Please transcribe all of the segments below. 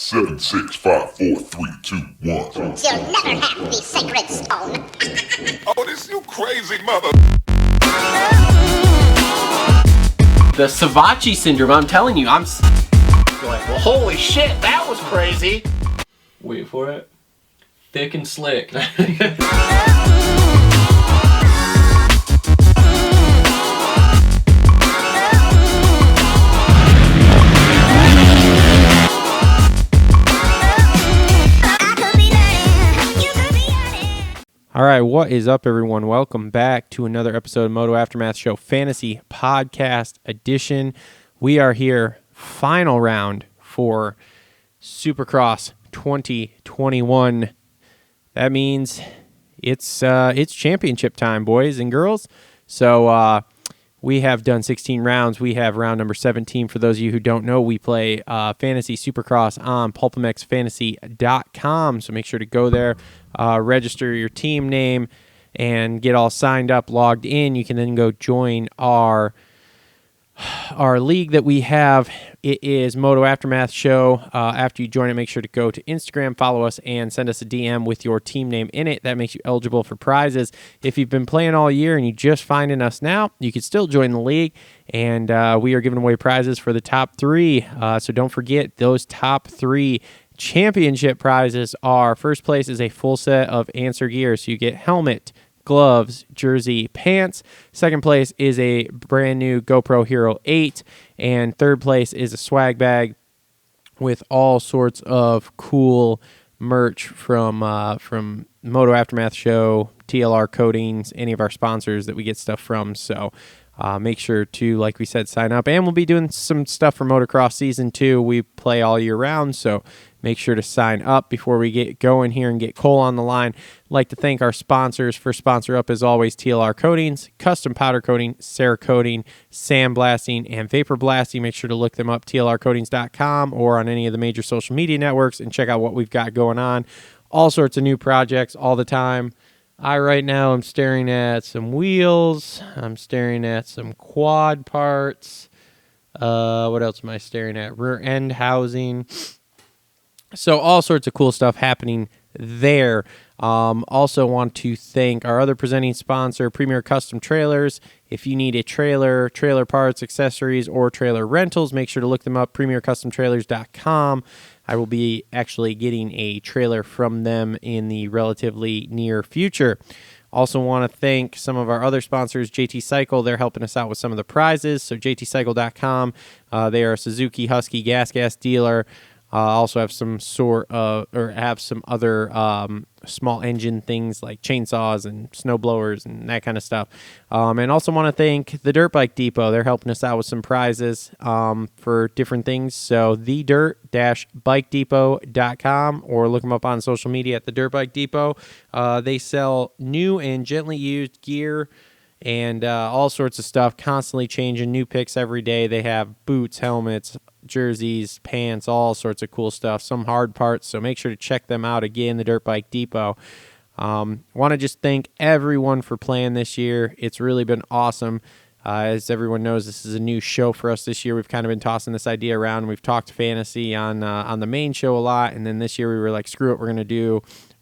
7, 6, 5, 4, 3, 2, 1. You'll never have the sacred stone. Oh, this you crazy mother. The Savachi syndrome, I'm telling you, I'm like, well, holy shit, that was crazy. Wait for it. Thick and slick. All right, what is up, everyone? Welcome back to another episode of Moto Aftermath Show Fantasy Podcast Edition. We are here, final round for Supercross 2021. That means it's championship time, boys and girls. So we have done 16 rounds. We have round number 17. For those of you who don't know, we play Fantasy Supercross on PulpMXFantasy.com. So make sure to go there, register your team name, and get all signed up, logged in. You can then go join our league that we have. It is Moto Aftermath Show. After you join it, make sure to go to Instagram, follow us, and send us a DM with your team name in it. That makes you eligible for prizes. If you've been playing all year and you just finding us now, you can still join the league, and we are giving away prizes for the top three. So don't forget, those top three championship prizes are: first place is a full set of Answer gear, so you get helmet, gloves, jersey, pants. Second place is a brand new GoPro Hero 8. And third place is a swag bag with all sorts of cool merch from Moto Aftermath Show, TLR Coatings, any of our sponsors that we get stuff from. So make sure to, like we said, sign up. And we'll be doing some stuff for Motocross Season 2. We play all year round, so make sure to sign up before we get going here and get Cole on the line. I'd like to thank our sponsors. First sponsor up, as always, TLR Coatings, Custom Powder Coating, Cerakoting, Sandblasting, and Vapor Blasting. Make sure to look them up, tlrcoatings.com, or on any of the major social media networks, and check out what we've got going on. All sorts of new projects all the time. Right now I'm staring at some wheels. I'm staring at some quad parts. What else am I staring at? Rear end housing. So all sorts of cool stuff happening there. Also want to thank our other presenting sponsor, Premier Custom Trailers. If you need a trailer parts, accessories, or trailer rentals, make sure to look them up, premiercustomtrailers.com. I will be actually getting a trailer from them in the relatively near future. Also want to thank some of our other sponsors, JT Cycle. They're helping us out with some of the prizes. So jtcycle.com. They are a Suzuki Husky gas dealer. Also have some other small engine things like chainsaws and snow blowers and that kind of stuff. And also want to thank the Dirt Bike Depot. They're helping us out with some prizes for different things. So thedirt-bikedepot.com, or look them up on social media at the Dirt Bike Depot. They sell new and gently used gear and all sorts of stuff, constantly changing new picks every day. They have boots, helmets, jerseys, pants, all sorts of cool stuff, some hard parts, so make sure to check them out. Again, the Dirt Bike Depot. Want to just thank everyone for playing this year. It's really been awesome. As everyone knows, this is a new show for us this year. We've kind of been tossing this idea around. We've talked fantasy on the main show a lot, and then this year we were like, screw it,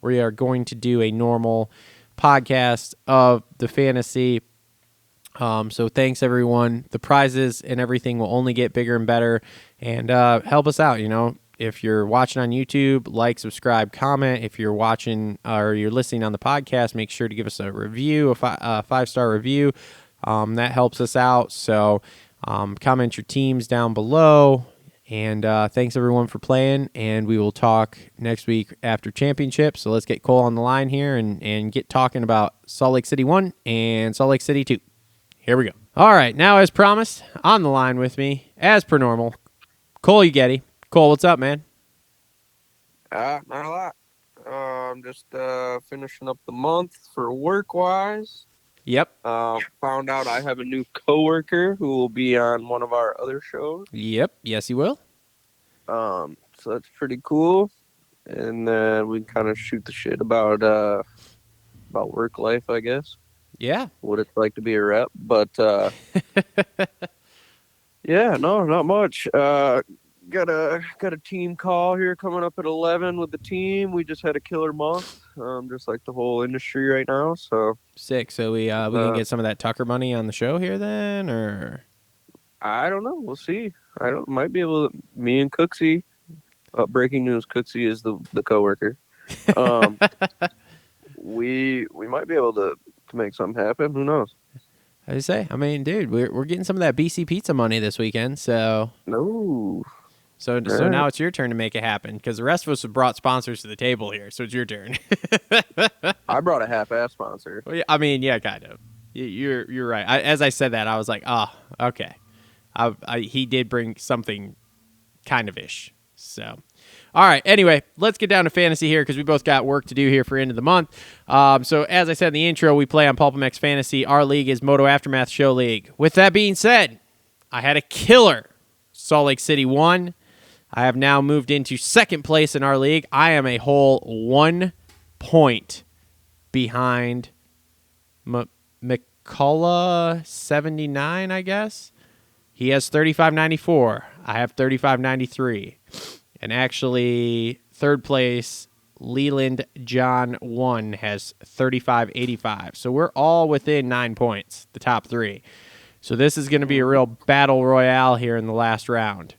we are going to do a normal podcast of the fantasy. So thanks, everyone. The prizes and everything will only get bigger and better, and help us out. You know, if you're watching on YouTube, like, subscribe, comment. If you're watching or you're listening on the podcast, make sure to give us a review, a 5-star review. That helps us out. So comment your teams down below. And thanks, everyone, for playing, and we will talk next week after championship. So let's get Cole on the line here and get talking about Salt Lake City 1 and Salt Lake City 2. Here we go. All right, now, as promised, on the line with me, as per normal, Cole Ugetti. Cole, what's up, man? Not a lot. I'm just finishing up the month for work-wise. Yep. Found out I have a new coworker who will be on one of our other shows. Yep. Yes, he will. So that's pretty cool. And then we kind of shoot the shit about work life, I guess. Yeah. What it's like to be a rep. But, yeah, no, not much. Got got a team call here coming up at 11 with the team. We just had a killer month, just like the whole industry right now. So Sick. So we can get some of that Tucker money on the show here then, or I don't know. We'll see. I don't might be able to. Me and Cooksey. Breaking news: Cooksey is the coworker. Um, we might be able to make something happen. Who knows? I say, I mean, dude, we're getting some of that BC Pizza money this weekend, so No. so Yeah. now it's your turn to make it happen because the rest of us have brought sponsors to the table here, so it's your turn. I brought a half-ass sponsor. Well, yeah, I mean, yeah, kind of. You're right. As I said that, I was like, oh, okay. He did bring something kind of ish. So, all right. Anyway, let's get down to fantasy here because we both got work to do here for end of the month. So, as I said in the intro, we play on PulpMX Fantasy. Our league is Moto Aftermath Show League. With that being said, I had a killer Salt Lake City 1. I have now moved into second place in our league. I am a whole 1 point behind McCullough 79, I guess. He has 35.94. I have 35.93. And actually, third place, Leland John 1 has 35.85. So we're all within 9 points, the top three. So this is going to be a real battle royale here in the last round.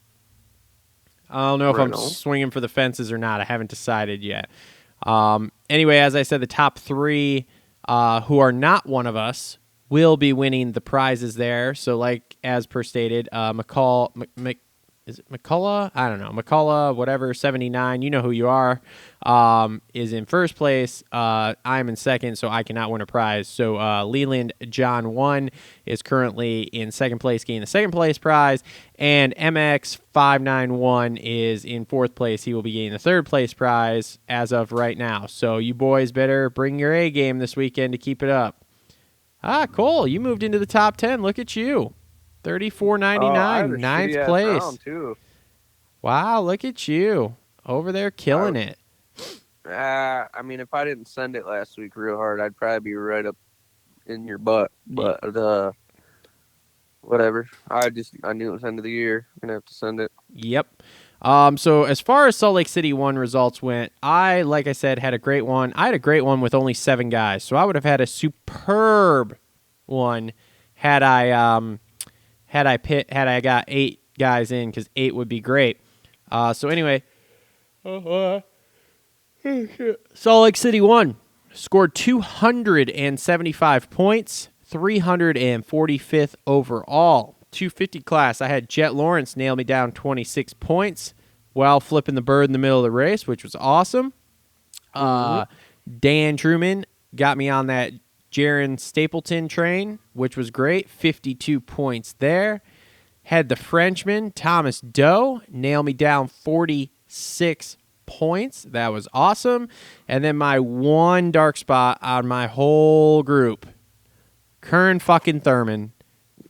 I don't know if I'm swinging for the fences or not. I haven't decided yet. Anyway, as I said, the top three who are not one of us will be winning the prizes there. So, like as per stated, is it McCullough? I don't know. McCullough, whatever, 79. You know who you are. Is in first place. I'm in second, so I cannot win a prize. So Leland John 1 is currently in second place, getting the second place prize. And MX591 is in fourth place. He will be getting the third place prize as of right now. So you boys better bring your A game this weekend to keep it up. Ah, Cole, you moved into the top 10. Look at you. 34.99, ninth place. Round too. Wow, look at you. Over there killing it. I mean, if I didn't send it last week real hard, I'd probably be right up in your butt. But whatever. I knew it was end of the year. I'm going to have to send it. Yep. So as far as Salt Lake City 1 results went, like I said, had a great one. I had a great one with only 7 guys. So I would have had a superb one had I got 8 guys in, because 8 would be great. So anyway, Salt Lake City 1 scored 275 points, 345th overall. 250 class, I had Jet Lawrence nail me down 26 points while flipping the bird in the middle of the race, which was awesome. Dan Truman got me on that Jaron Stapleton train, which was great. 52 points there. Had the Frenchman, Thomas Doe, nail me down 46 points. That was awesome. And then my one dark spot on my whole group, Kern fucking Thurman,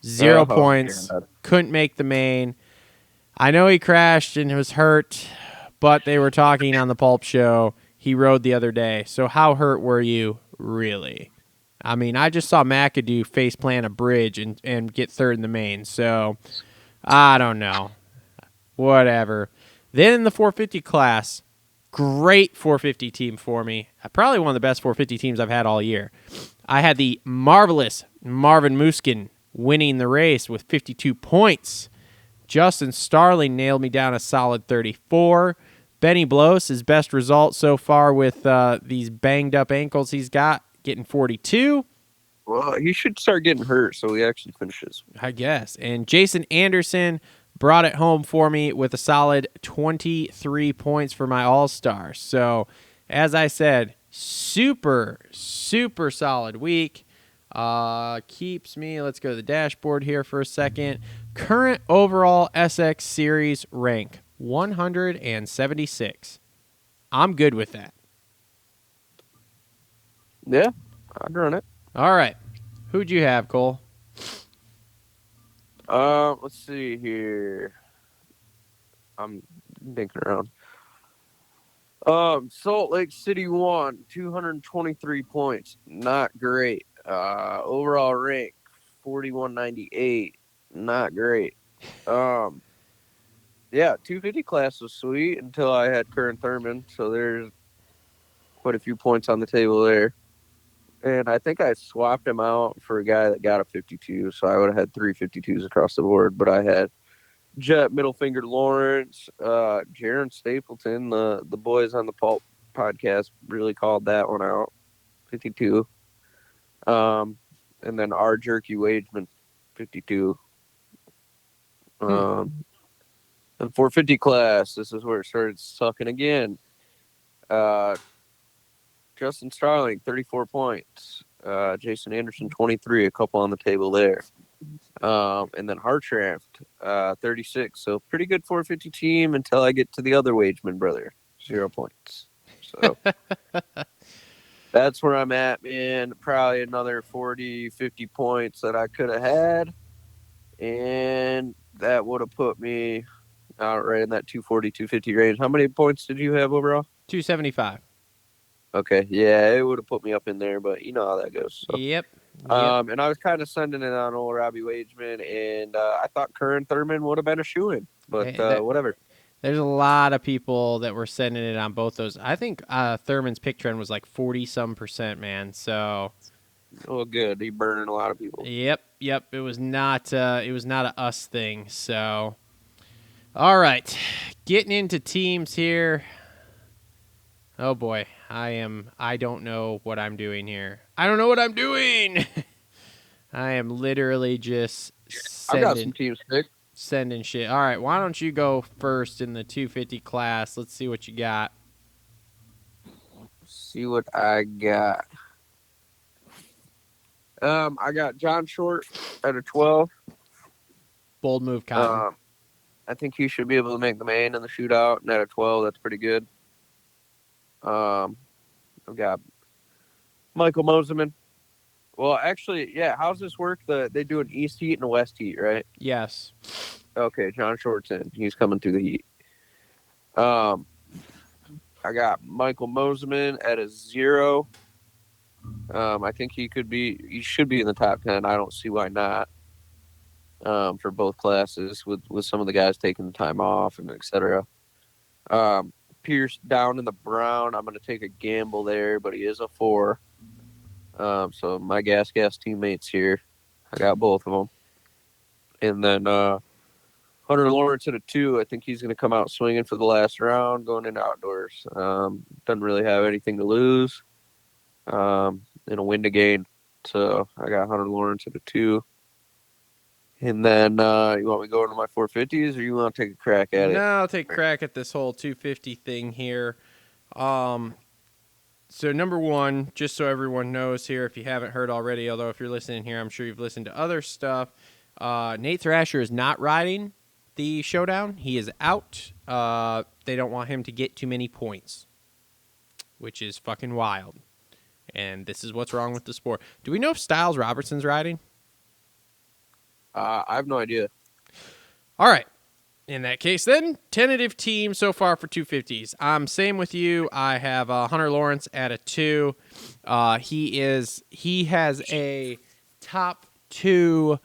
0 points. God. Couldn't make the main. I know he crashed and was hurt, but they were talking on the Pulp Show. He rode the other day. So how hurt were you, really? I mean, I just saw McAdoo faceplant a bridge and get third in the main. So I don't know. Whatever. Then in the 450 class, great 450 team for me. Probably one of the best 450 teams I've had all year. I had the marvelous Marvin Muskin winning the race with 52 points. Justin Starling nailed me down a solid 34. Benny Blows, his best result so far with these banged up ankles he's got, getting 42. Well, he should start getting hurt so he actually finishes. I guess. And Jason Anderson brought it home for me with a solid 23 points for my All-Star. So, as I said, super, super solid week. Keeps me, let's go to the dashboard here for a second. Current overall SX Series rank, 176. I'm good with that. Yeah, I'd run it. All right. Who'd you have, Cole? Let's see here. I'm thinking around. Salt Lake City 1, 223 points. Not great. Overall rank, 4198. Not great. Yeah, 250 class was sweet until I had Curran Thurman, so there's quite a few points on the table there. And I think I swapped him out for a guy that got a 52, so I would have had 352s across the board. But I had Jet, Middle Finger Lawrence, Jaron Stapleton, the boys on the Pulp podcast really called that one out, 52. And then our Jerky Wageman, 52. And 450 class, this is where it started sucking again. Justin Starling, 34 points. Jason Anderson, 23, a couple on the table there. And then Hartranft, 36. So pretty good 450 team until I get to the other Wageman brother, 0 points. So that's where I'm at, man. Probably another 40, 50 points that I could have had. And that would have put me out right in that 240, 250 range. How many points did you have overall? 275. Okay, yeah, it would have put me up in there, but you know how that goes. So. Yep. And I was kind of sending it on old Robbie Wageman, and I thought Curran Thurman would have been a shoo-in, but Hey, whatever. There's a lot of people that were sending it on both those. I think Thurman's pick trend was like 40-some%, man. So, Oh, good. He burning a lot of people. yep. It was not a us thing. So, all right, getting into teams here. Oh boy, I don't know what I'm doing here. I don't know what I'm doing. I am literally just I've got some teams picked. sending shit. All right, why don't you go first in the 250 class? Let's see what you got. See what I got. I got John Short at a 12. Bold move, Cotton. I think he should be able to make the main in the shootout, and at a 12, that's pretty good. I've got Michael Moseman. Well, actually, yeah. How's this work? They do an East heat and a West heat, right? Yes. Okay, John Short's in. He's coming through the heat. I got Michael Moseman at a 0. I think he should be in the top 10. I don't see why not. For both classes with some of the guys taking the time off and etc. Pierce down in the brown. I'm going to take a gamble there, but he is a 4. So my gas teammates here, I got both of them. And then Hunter Lawrence at a 2. I think he's going to come out swinging for the last round, going into outdoors. Doesn't really have anything to lose, and a win to gain. So I got Hunter Lawrence at a 2. And then you want me to go into my 450s, or you want to take a crack at it? No, I'll take a crack at this whole 250 thing here. So number one, just so everyone knows here, if you haven't heard already, although if you're listening here, I'm sure you've listened to other stuff. Nate Thrasher is not riding the showdown. He is out. They don't want him to get too many points, which is fucking wild. And this is what's wrong with the sport. Do we know if Styles Robertson's riding? I have no idea. All right. In that case, then, tentative team so far for 250s. Same with you. I have Hunter Lawrence at a 2. He has a top 2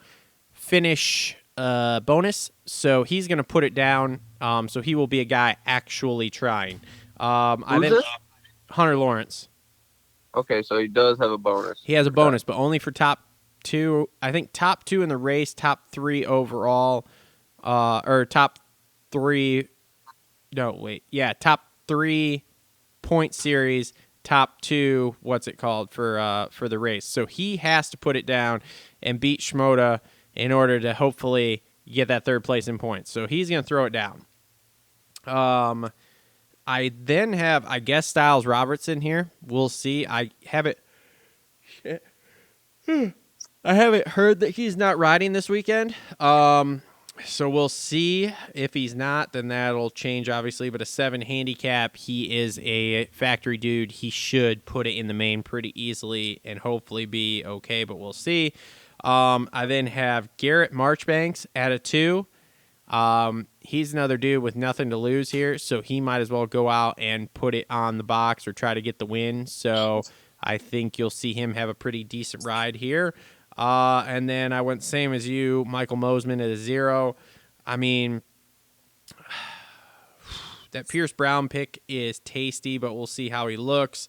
finish bonus, so he's going to put it down. So he will be a guy actually trying. Who's this? Hunter Lawrence. Okay, so he does have a bonus. He has a bonus, but only for top 2. I think top 2 in the race, top 3 overall. Or top 3. No, wait. Yeah, top 3 point series, top 2. What's it called for the race? So he has to put it down and beat Schmoda in order to hopefully get that third place in points. So he's going to throw it down. I then have, I guess, Styles Robertson here. We'll see. I haven't heard that he's not riding this weekend. So we'll see. If he's not, then that'll change, obviously. But a 7 handicap, he is a factory dude. He should put it in the main pretty easily and hopefully be okay, but we'll see. I then have Garrett Marchbanks at a 2. He's another dude with nothing to lose here, so he might as well go out and put it on the box or try to get the win. So I think you'll see him have a pretty decent ride here. And then I went same as you, Michael Moseman at a 0. I mean, That Pierce Brown pick is tasty, but we'll see how he looks.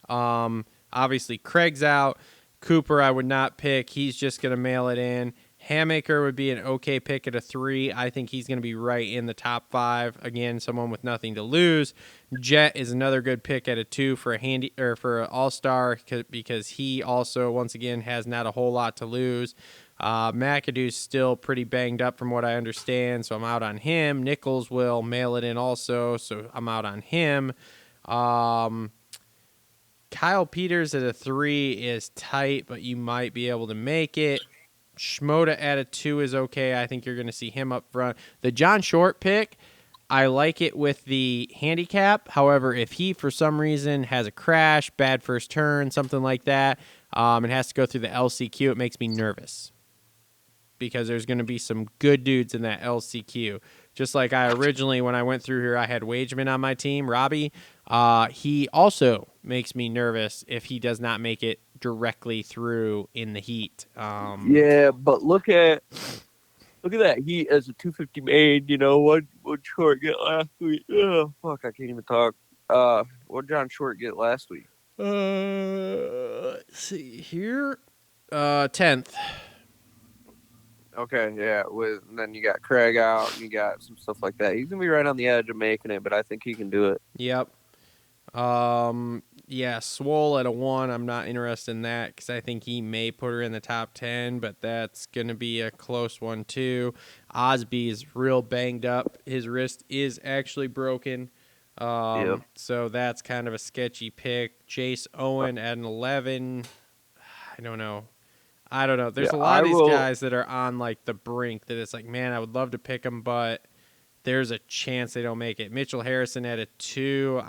Obviously, Craig's out. Cooper, I would not pick. He's just going to mail it in. Hammaker would be an okay pick at a 3. I think he's going to be right in the top 5. Again, someone with nothing to lose. Jet is another good pick at a 2 for for an all-star because he also, once again, has not a whole lot to lose. McAdoo's still pretty banged up from what I understand, so I'm out on him. Nichols will mail it in also, so I'm out on him. Kyle Peters at a 3 is tight, but you might be able to make it. Shimoda at a 2 is okay. I think you're going to see him up front. The John Short pick, I like it with the handicap. However, if he, for some reason, has a crash, bad first turn, something like that, and has to go through the LCQ, it makes me nervous. Because there's going to be some good dudes in that LCQ. Just like I originally, when I went through here, I had Wageman on my team, Robbie. He also makes me nervous if he does not make it directly through in the heat. Yeah, but look at that heat as a 250 main. You know what Short get last week? Oh fuck, I can't even talk. What John Short get last week? Let's see here. 10th. Okay, yeah. And then you got Craig out, and you got some stuff like that. He's gonna be right on the edge of making it, but I think he can do it. Yep. Yeah, Swole at a 1. I'm not interested in that because I think he may put her in the top 10, but that's going to be a close one too. Osby is real banged up. His wrist is actually broken. So that's kind of a sketchy pick. Jace Owen at an 11. I don't know. There's a lot of these guys that are on like the brink that it's like, man, I would love to pick them, but there's a chance they don't make it. Mitchell Harrison at a 2.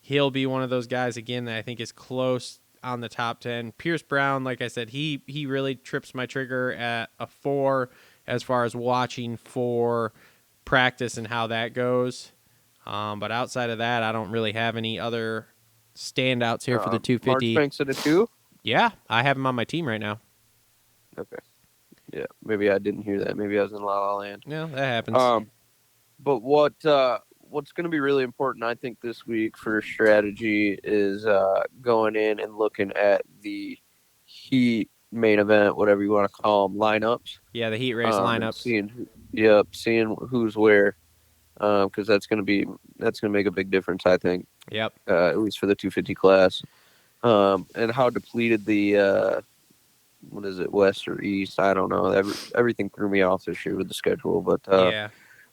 He'll be one of those guys again that I think is close on the top 10. Pierce Brown, like I said, he really trips my trigger at a 4 as far as watching for practice and how that goes. But outside of that, I don't really have any other standouts here for the 250. Mark Banks at a 2? Yeah, I have him on my team right now. Okay. Yeah, maybe I didn't hear that. Maybe I was in La La Land. Yeah, that happens. But what's going to be really important, I think, this week for strategy is going in and looking at the Heat main event, whatever you want to call them, lineups. Yeah, the Heat race lineups. Seeing who's where, because that's going to make a big difference, I think. Yep. At least for the 250 class. And how depleted the what is it, West or East? I don't know. Everything threw me off this year with the schedule, but yeah.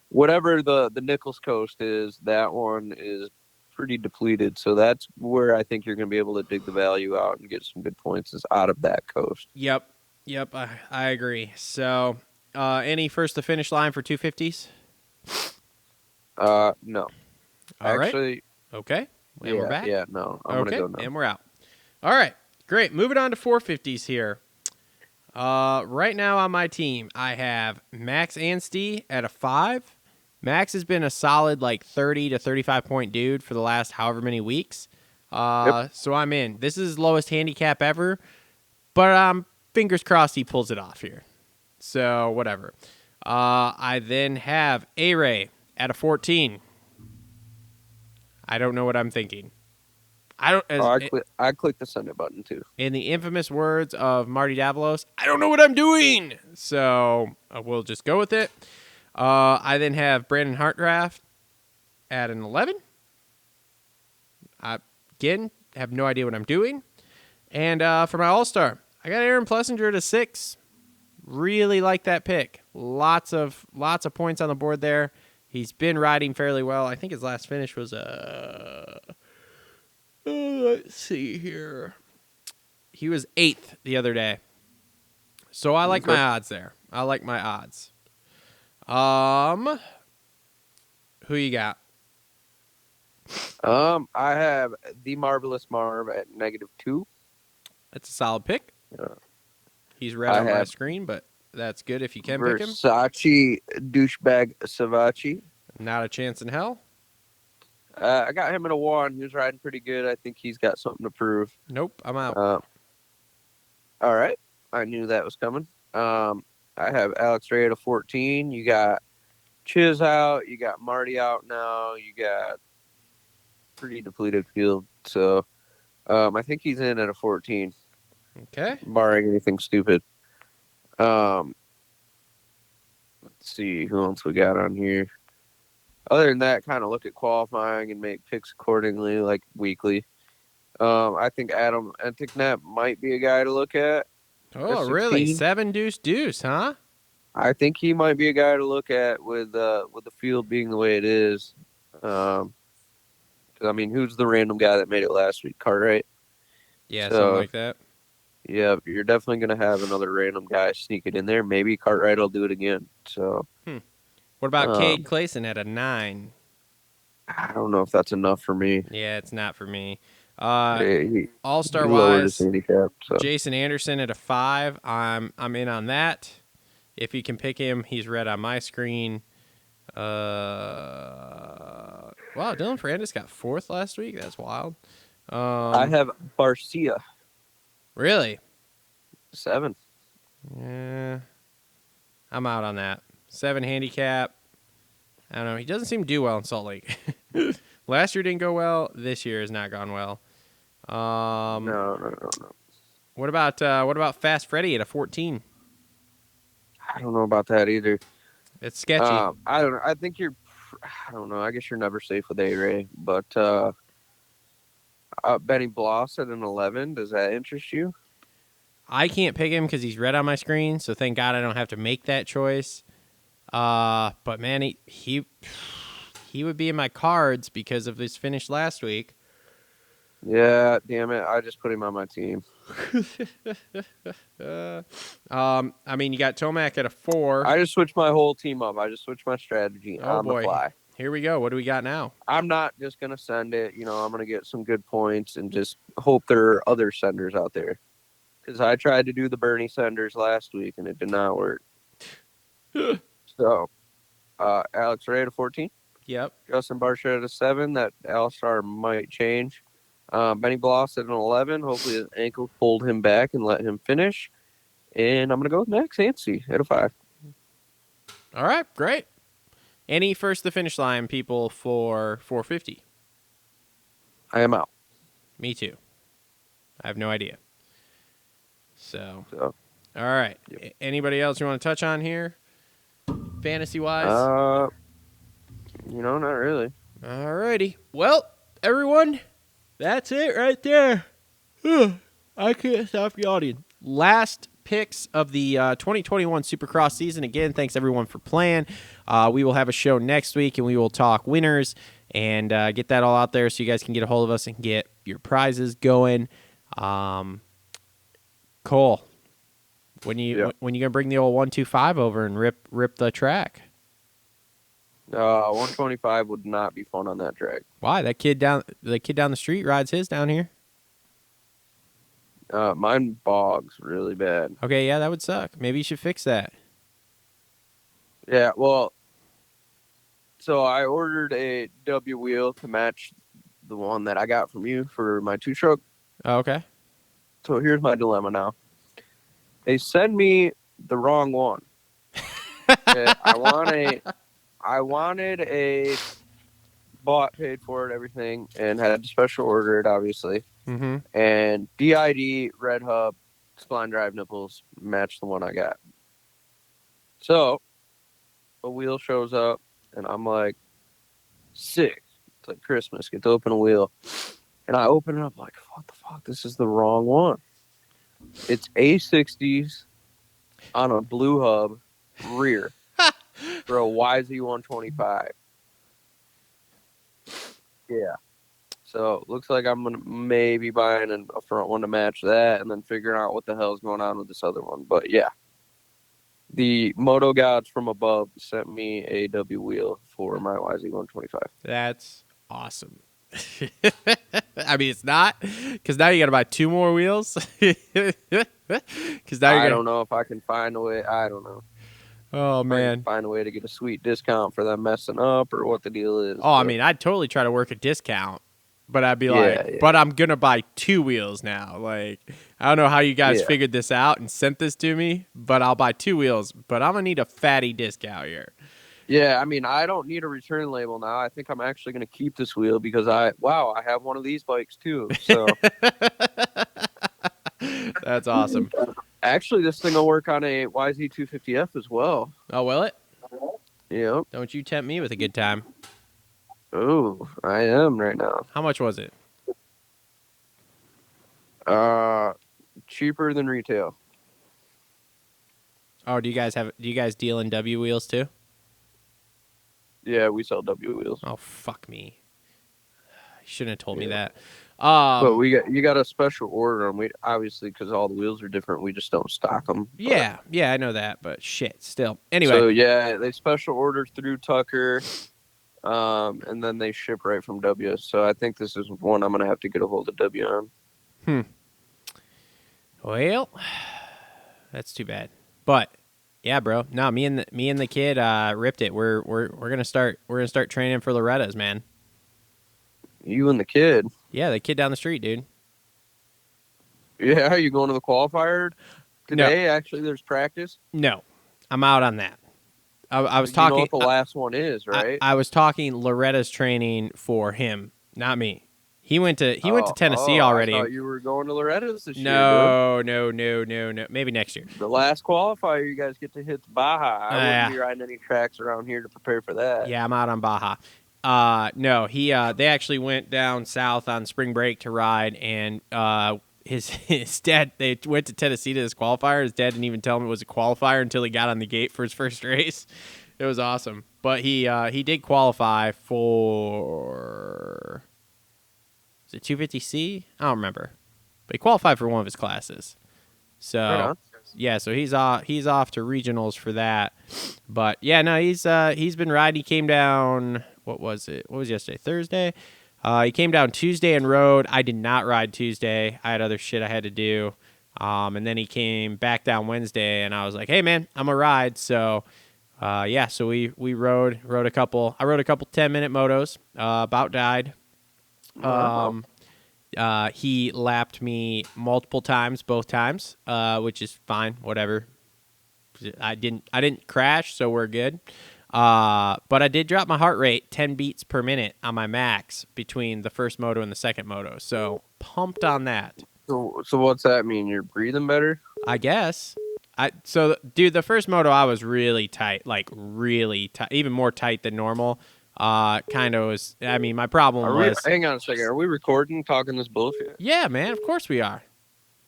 Whatever the Nichols Coast is, that one is pretty depleted. So that's where I think you're going to be able to dig the value out and get some good points is out of that coast. Yep. I agree. So, any first to finish line for 250s? No. Actually, right. Okay. And we're back. Yeah, no. I'm going to go now. And we're out. All right. Great. Moving on to 450s here. Right now on my team, I have Max Anstey at a 5. Max has been a solid 30 to 35 point dude for the last however many weeks. So I'm in. This is his lowest handicap ever, but fingers crossed he pulls it off here. So whatever. I then have A-Ray at a 14. I don't know what I'm thinking. I clicked the send it button too. In the infamous words of Marty Davalos, I don't know what I'm doing. So we'll just go with it. I then have Brandon Hartdraft at an 11. I, again, have no idea what I'm doing. And for my All-Star, I got Aaron Plessinger at a 6. Really like that pick. Lots of points on the board there. He's been riding fairly well. I think his last finish was let's see here. He was 8th the other day. So I like my odds there. Who you got? I have the Marvelous Marv at -2. That's a solid pick. He's red on my screen, but that's good if you can pick him. Versace douchebag Savachi. Not a chance in hell. I got him at a 1. He was riding pretty good. I think he's got something to prove. Nope, I'm out. All right. I knew that was coming. I have Alex Ray at a 14. You got Chiz out. You got Marty out now. You got pretty depleted field. So I think he's in at a 14, Okay. barring anything stupid. Let's see who else we got on here. Other than that, kind of look at qualifying and make picks accordingly, like weekly. I think Adam Enticknap might be a guy to look at. Oh, At really? 16. 7 deuce deuce, huh? I think he might be a guy to look at with the field being the way it is. I mean, who's the random guy that made it last week? Cartwright. Yeah, So, something like that. Yeah, you're definitely going to have another random guy sneak it in there. Maybe Cartwright will do it again. So, What about Cade Clayson at a 9? I don't know if that's enough for me. Yeah, it's not for me. He All-star lowered his wise, handicap. So. Jason Anderson at a 5. I'm in on that. If you can pick him, he's red on my screen. Wow, Dylan Ferrandis got 4th last week. That's wild. I have Barcia, Really? 7. Yeah. I'm out on that. 7 handicap. I don't know. He doesn't seem to do well in Salt Lake. Last year didn't go well. This year has not gone well. No. What about Fast Freddy at a 14? I don't know about that either. It's sketchy. I don't know. I think you're. I don't know. I guess you're never safe with A-Ray. But Benny Bloss at an 11. Does that interest you? I can't pick him because he's red on my screen, so thank God I don't have to make that choice. But man, he would be in my cards because of his finish last week. Yeah, damn it. I just put him on my team. I mean, you got Tomac at a 4. I just switched my whole team up. I just switched my strategy Oh, on boy. the fly. Here we go. What do we got now? I'm not just going to send it. I'm going to get some good points and just hope there are other senders out there. Because I tried to do the Bernie senders last week, and it did not work. So, Alex Ray at a 14. Yep. Justin Barcia at a 7. That All-Star might change. Benny Bloss at an 11. Hopefully his ankle pulled him back and let him finish. And I'm going to go with Max Hancy at a 5. All right, great. Any first to finish line people for 450? I am out. Me too. I have no idea. So, So, all right. Yep. Anybody else you want to touch on here? Fantasy-wise? not really. All righty. Well, everyone, that's it right there. I can't stop yawning. Last picks of the 2021 Supercross season. Again, thanks everyone for playing. We will have a show next week, and we will talk winners and get that all out there so you guys can get a hold of us and get your prizes going. Cole, when you gonna bring the old 125 over and rip the track? 125 would not be fun on that track. Why? The kid down the street rides his down here. Mine bogs really bad. Okay, yeah, that would suck. Maybe you should fix that. Yeah, well, so I ordered a W wheel to match the one that I got from you for my 2-stroke. Oh, okay. So here's my dilemma now. They send me the wrong one. Okay, I wanted a bought, paid for it, everything, and had to special order it, obviously. Mm-hmm. And DID, red hub, spline drive nipples match the one I got. So a wheel shows up, and I'm like, sick. It's like Christmas. Get to open a wheel. And I open it up like, what the fuck? This is the wrong one. It's A60s on a blue hub rear for a YZ125. Yeah. So looks like I'm gonna maybe buying a front one to match that, and then figuring out what the hell's going on with this other one. But yeah, the Moto gods from above sent me a W wheel for my YZ125. That's awesome. I mean, it's not, because now you got to buy 2 more wheels. Because now I don't know if I can find a way. I don't know. Oh If I man. can find a way to get a sweet discount for them messing up or what the deal is. Oh, I but- mean, I'd totally try to work a discount, but I'd be Yeah, like, yeah. but I'm gonna buy 2 wheels now. Like, I don't know how you guys Yeah. figured this out and sent this to me, but I'll buy 2 wheels. But I'm gonna need a fatty discount here. Yeah, I mean, I don't need a return label now. I think I'm actually going to keep this wheel because I have one of these bikes too. So That's awesome. actually, this thing will work on a YZ250F as well. Oh, will it? Yep. Don't you tempt me with a good time. Oh, I am right now. How much was it? Cheaper than retail. Oh, do you guys deal in W wheels too? Yeah, we sell W wheels. Oh, fuck me. You shouldn't have told me Yeah. that. But you got a special order them. We obviously, because all the wheels are different, we just don't stock them. Yeah, I know that, but shit, still. Anyway. So yeah, they special order through Tucker, and then they ship right from W. So I think this is one I'm gonna have to get a hold of W on. Well, that's too bad. But yeah, bro. No, me and the kid ripped it. We're gonna start training for Loretta's, man. You and the kid. Yeah, the kid down the street, dude. Yeah, are you going to the qualifier today? Actually, there's practice. No, I'm out on that. I was You talking. know what the last one is, right? I was talking Loretta's training for him, not me. He went to Tennessee already. I thought you were going to Loretta's this year. No. Maybe next year. The last qualifier, you guys get to hit the Baja. I wouldn't be riding any tracks around here to prepare for that. Yeah, I'm out on Baja. No, they actually went down south on spring break to ride, and his dad, they went to Tennessee to this qualifier. His dad didn't even tell him it was a qualifier until he got on the gate for his first race. It was awesome. But he did qualify for, is it 250C? I don't remember. But he qualified for one of his classes. So yeah, so he's off to regionals for that. But yeah, no, he's been riding. He came down, what was it? What was yesterday? Thursday? He came down Tuesday and rode. I did not ride Tuesday. I had other shit I had to do. And then he came back down Wednesday, and I was like, "Hey man, I'm a ride." So yeah, so we rode a couple. I rode a couple 10-minute motos. About died. He lapped me multiple times, both times, which is fine, whatever. I didn't crash, so we're good. But I did drop my heart rate 10 beats per minute on my max between the first moto and the second moto. So pumped on that. So what's that mean? You're breathing better? I guess. Dude, the first moto I was really tight, like really tight, even more tight than normal. Kind of was. I mean, my problem was. Hang on a second. Are we recording, talking this bullshit? Yeah, man. Of course we are.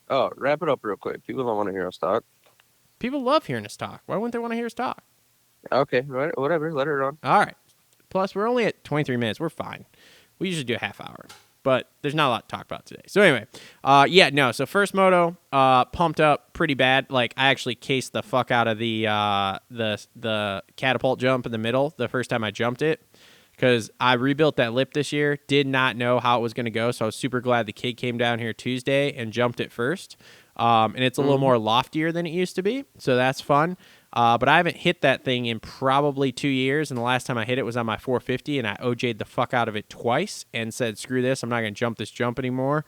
Oh, wrap it up real quick. People don't want to hear us talk. People love hearing us talk. Why wouldn't they want to hear us talk? Okay, right, whatever. Let it run. All right. Plus, we're only at 23 minutes. We're fine. We usually do a half hour, but there's not a lot to talk about today. So anyway, yeah, no. So first moto, pumped up pretty bad. Like I actually cased the fuck out of the catapult jump in the middle the first time I jumped it, because I rebuilt that lip this year. Did not know how it was going to go, so I was super glad the kid came down here Tuesday and jumped it first. And it's a little more loftier than it used to be, so that's fun. But I haven't hit that thing in probably 2 years, and the last time I hit it was on my 450, and I OJ'd the fuck out of it twice and said, screw this, I'm not going to jump this jump anymore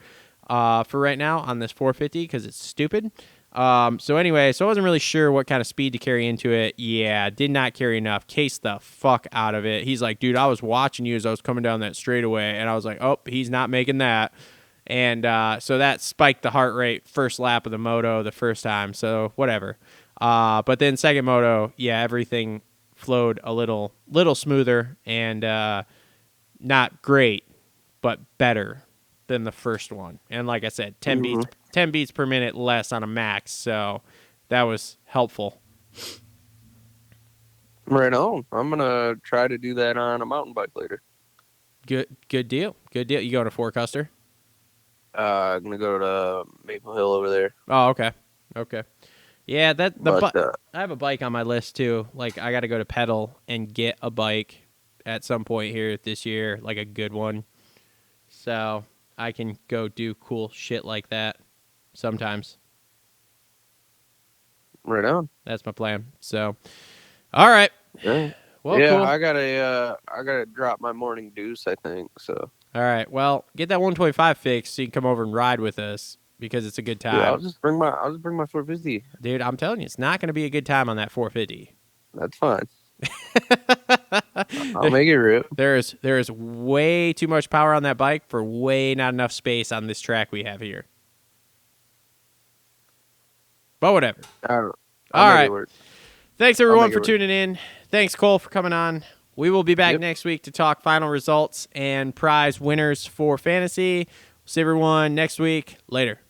for right now on this 450 because it's stupid. So anyway, so I wasn't really sure what kind of speed to carry into it. Yeah, did not carry enough. Cased the fuck out of it. He's like, dude, I was watching you as I was coming down that straightaway, and I was like, oh, he's not making that. And so that spiked the heart rate first lap of the moto the first time, so whatever. But then second moto, yeah, everything flowed a little smoother and not great, but better than the first one. And like I said, 10 beats per minute less on a max, so that was helpful. Right on. I'm gonna try to do that on a mountain bike later. Good deal. You going to Four Custer? I'm gonna go to Maple Hill over there. Oh, okay. Yeah, I have a bike on my list too. Like I got to go to pedal and get a bike at some point here this year, like a good one, so I can go do cool shit like that sometimes. Right on. That's my plan. So, all right. Yeah. Well, yeah, cool. I gotta drop my morning deuce, I think. So. All right. Well, get that 125 fixed so you can come over and ride with us because it's a good time. Yeah, I'll just bring my 450. Dude, I'm telling you, it's not going to be a good time on that 450. That's fine. I'll make it rip. There is way too much power on that bike for way not enough space on this track we have here. But whatever. I don't know. All I'll make right. it work. Thanks I'll everyone make it for work. tuning in. Thanks Cole for coming on. We will be back Yep. next week to talk final results and prize winners for fantasy. See everyone next week. Later.